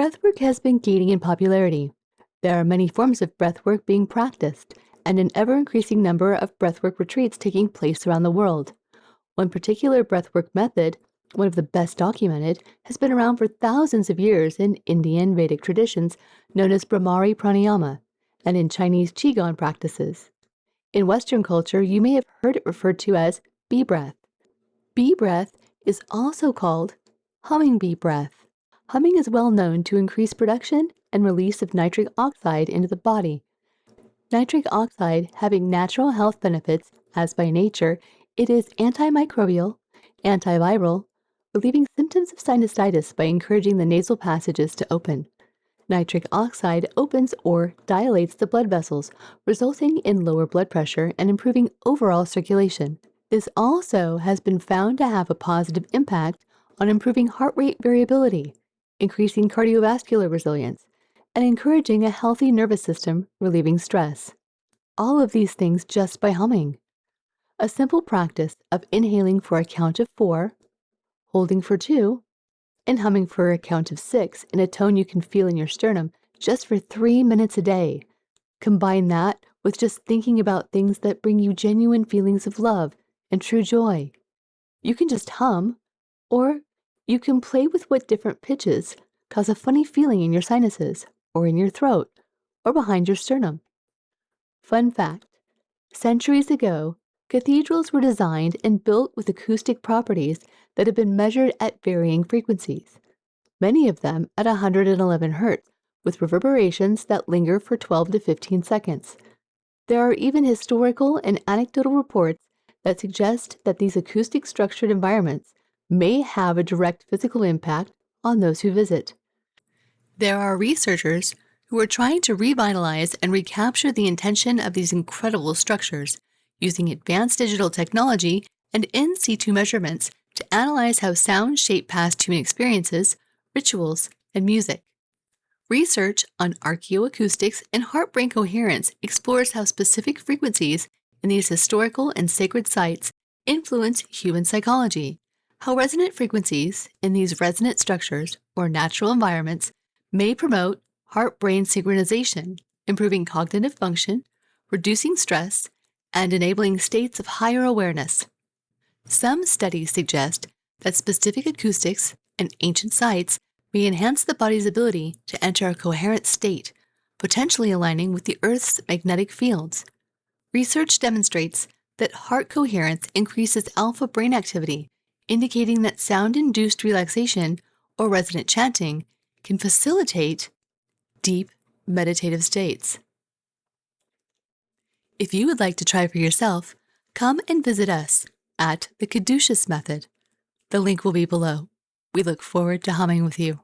Breathwork has been gaining in popularity. There are many forms of breathwork being practiced, and an ever-increasing number of breathwork retreats taking place around the world. One particular breathwork method, one of the best documented, has been around for thousands of years in Indian Vedic traditions known as Brahmari Pranayama, and in Chinese Qigong practices. In Western culture, you may have heard it referred to as bee breath. Bee breath is also called humming bee breath. Humming is well known to increase production and release of nitric oxide into the body. Nitric oxide having natural health benefits, as by nature, it is antimicrobial, antiviral, relieving symptoms of sinusitis by encouraging the nasal passages to open. Nitric oxide opens or dilates the blood vessels, resulting in lower blood pressure and improving overall circulation. This also has been found to have a positive impact on improving heart rate variability, increasing cardiovascular resilience, and encouraging a healthy nervous system, relieving stress. All of these things just by humming. A simple practice of inhaling for a count of 4, holding for 2, and humming for a count of 6 in a tone you can feel in your sternum just for 3 minutes a day. Combine that with just thinking about things that bring you genuine feelings of love and true joy. You can just hum, or you can play with what different pitches cause a funny feeling in your sinuses, or in your throat, or behind your sternum. Fun fact: centuries ago, cathedrals were designed and built with acoustic properties that have been measured at varying frequencies, many of them at 111 Hz, with reverberations that linger for 12 to 15 seconds. There are even historical and anecdotal reports that suggest that these acoustic structured environments may have a direct physical impact on those who visit. There are researchers who are trying to revitalize and recapture the intention of these incredible structures, using advanced digital technology and in situ measurements to analyze how sound shape past human experiences, rituals, and music. Research on Archaeoacoustics and heart-brain coherence explores how specific frequencies in these historical and sacred sites influence human psychology, how resonant frequencies in these resonant structures or natural environments may promote heart-brain synchronization, improving cognitive function, reducing stress, and enabling states of higher awareness. Some studies suggest that specific acoustics and ancient sites may enhance the body's ability to enter a coherent state, potentially aligning with the Earth's magnetic fields. Research demonstrates that heart coherence increases alpha brain activity, indicating that sound-induced relaxation or resonant chanting can facilitate deep meditative states. If you would like to try for yourself, come and visit us at the Caduceus Method. The link will be below. We look forward to humming with you.